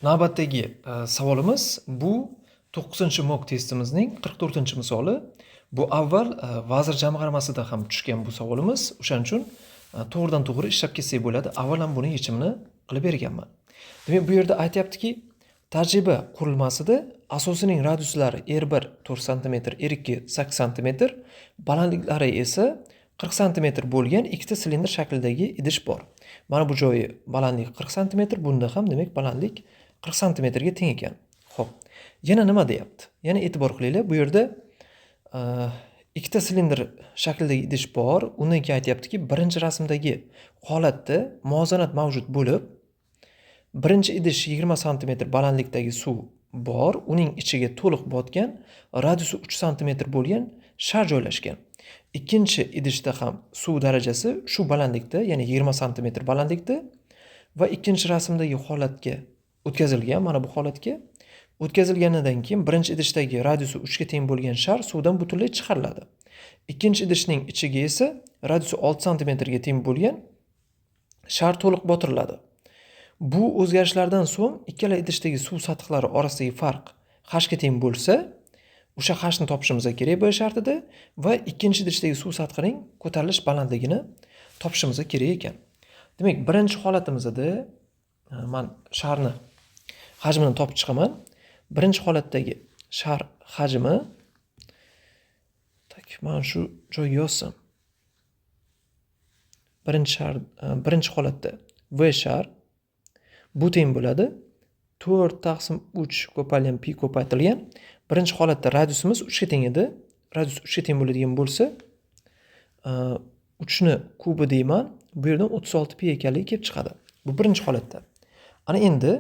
Navbatdagi savolimiz bu 9-mock testimizning 44-misoli. Bu avval vazir jamg'armasida ham tushgan bu savolimiz. O'shaning uchun to'g'ridan to'g'ri ishlab ketsak bo'ladi. Avval ham buni yechimini qilib berganman. Demak, bu yerda aytayaptiki, tajriba qurilmasida asosining radiuslari R1 4 cm, R2 8 cm, balandliklari esa 40 cm bo'lgan ikkita silindr shaklidagi idish bor. Mana bu joyi balandlik 40 cm, bunda ham demak balandlik 40 cm ga teng ekan. Xo'p. Yana nima deyapti? Yana e'tibor qilinglar. Bu yerda ikkita silindr shaklidagi idish bor. Undan keyin aytayaptiki, birinchi rasmdagi holatda muvozanat mavjud bo'lib, birinchi idish 20 cm balandlikdagi suv bor, uning ichiga to'liq botgan, radiusi 3 cm bo'lgan shar joylashgan. Ikkinchi idishda ham suv darajasi shu balandlikda, ya'ni 20 cm balandlikda va ikkinchi rasmdagi holatga o'tkazilgan, mana bu holatga o'tkazilganidan keyin birinchi idishdagi radiusi 3 ga teng bo'lgan shar suvdan butunlay chiqariladi. Ikkinchi idishning ichiga esa radiusi 6 cm ga teng bo'lgan shar to'liq botiriladi. Bu o'zgarishlardan so'ng ikkala idishdagi suv sathlari orasidagi farq h ga teng bo'lsa, o'sha h ni topishimiz kerak bo'lish shartida va ikkinchi idishdagi suv sathining ko'tarilish balandligini topishimiz kerak ekan. Demak, birinchi holatimizda men sharni hajmini topib chiqaman. Birinchi holatdagi shar hajmi, mana shu joyga yozsam. Birinchi holatda V shar bu teng bo'ladi 4/3 ko'paytirilgan pi ko'paytirilgan. Birinchi holatda radiusimiz 3 ga teng edi. Radius 3 ga teng bo'ladigan bo'lsa, 3 ni kubi deyman. Bu yerdan 36 pi ekanligi kelib chiqadi. Bu birinchi holatda. Ana endi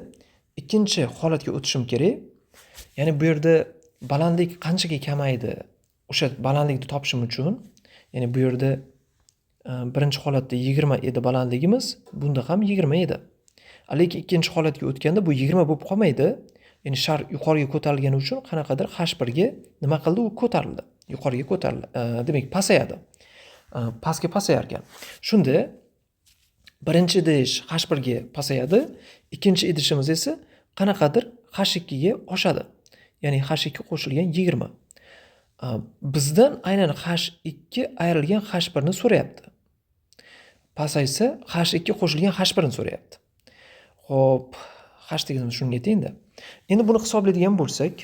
ikkinchi holatga o'tishim kerak. Ya'ni bu yerda balandlik qanchaga kamaydi? O'sha balandlikni topishim uchun, ya'ni bu yerda birinchi holatda 20 edi balandligimiz, bunda ham 20 edi. Lekin ikkinchi holatga o'tganda bu 20 bo'lib qolmaydi. Ya'ni shar yuqoriga ko'tarilgani uchun qanaqadir h1 ga nima qildi? U ko'tarildi. Yuqoriga ko'tarildi. Demak, pasayadi. Pastga pasayar ekan. Shunda birinchi idish h1 ga pasayadi, ikkinchi idishimiz esa qanaqadir h2 ga oshadi. Ya'ni h2 qo'shilgan 20. Bizdan aynan h2 ayrilgan h1 ni so'rayapti. Pasaysa h2 qo'shilgan h1 ni so'rayapti. Xo'p, h deganimiz shunga tengda. Endi buni hisoblaydigan bo'lsak,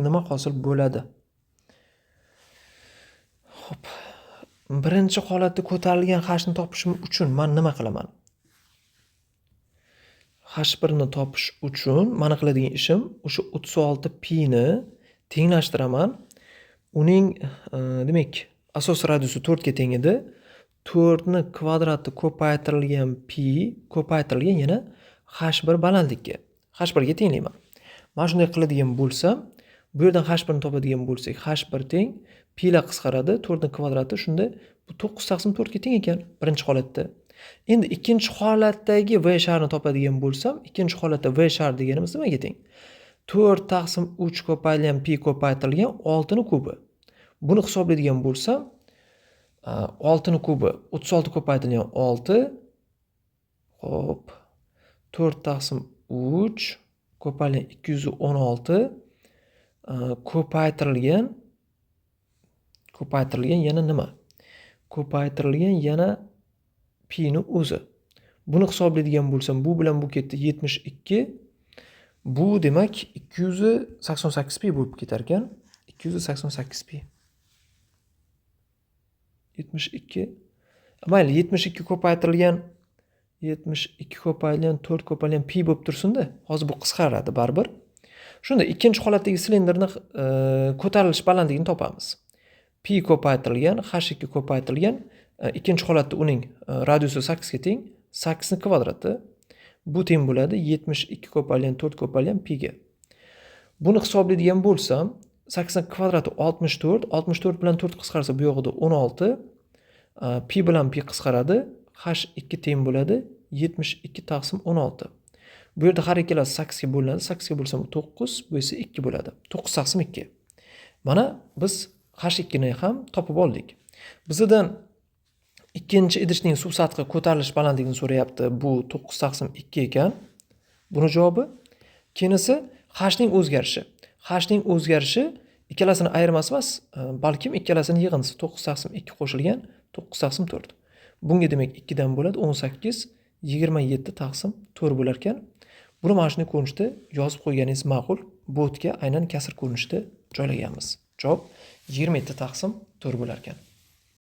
nima hosil bo'ladi? Xo'p. Birinchi holatda ko'tarilgan h ni topishim uchun men nima qilaman? h1 ni topish uchun meni qiladigan ishim o'sha 36 pi ni tenglashtiraman. Uning demak, asosiy radiusi 4 ga teng edi. 4 ni kvadrati ko'paytirilgan pi ko'paytirilgan yana h1 balandlikka. h1 ga tenglayman. Mana shunday qiladigan bo'lsam, bu yerdan h1 ni topadigan bo'lsak, h1 teng pi la qisqaradi, 4 ni kvadrati, shunda bu 9/4 ga teng ekan birinchi holatda. Endi ikkinchi holatdagi v sharni topadigan bo'lsam, ikkinchi holatda v shar deganimiz nimaga teng? 4/3 ko'paytirilgan pi ko'paytirilgan 6 ni kubi. Buni hisoblaydigan bo'lsam, 6 ni kubi 36 ko'paytirilgan 6. Xo'p. 4/3 ko'paytirilgan 216 ko'paytirilgan yana nima? Ko'paytirilgan yana pi ni o'zi. Buni hisoblaydigan bo'lsam, bu bilan bu ketdi 72. Bu demak 288 pi bo'lib ketar ekan. 288 pi. 72. Mayli, 72 ko'paytirilgan 4 ko'paytirilgan pi bo'lib tursin-da. Hozir bu qisqaradi baribir. Shunda ikkinchi holatdagi silindrni ko'tarilish balandligini topamiz. Pi ko'paytirilgan, h2 ko'paytirilgan, ikkinchi holatda uning radiusi 8 ga teng, 8 ni kvadrati. Bu teng bo'ladi 72 ko'paytirilgan 4 ko'paytirilgan pi ga. Buni hisoblaydigan bo'lsam, 8 ni kvadrati 64, 64 bilan 4 qisqarsa bu yo'g'ida 16, pi bilan pi qisqaradi, h2 teng bo'ladi 72/16. Bu yerda har ikkalasi 8 ga bo'linadi. 8 ga bo'lsam 9, bu esa 2 bo'ladi. 9/2. Mana biz h2 ni ham topib oldik. Bizdan ikkinchi idishning suv sathi ko'tarilish balandligini so'rayapti. Bu 9/2 ekan. Buni javobi. Keyinisi hning o'zgarishi. Hning o'zgarishi ikkalasini ayirmasi emas, balkim ikkalasini yig'indisi 9/2 qo'shilgan 9/4. Bunga demak 2 dan bo'ladi 18 27/4 bo'lar ekan. Buni mana shunday ko'rinishda yozib qo'yganingiz ma'qul. Bu o'tga aynan kasr ko'rinishida joylaganmiz. Javob 27/4 bo'lar ekan.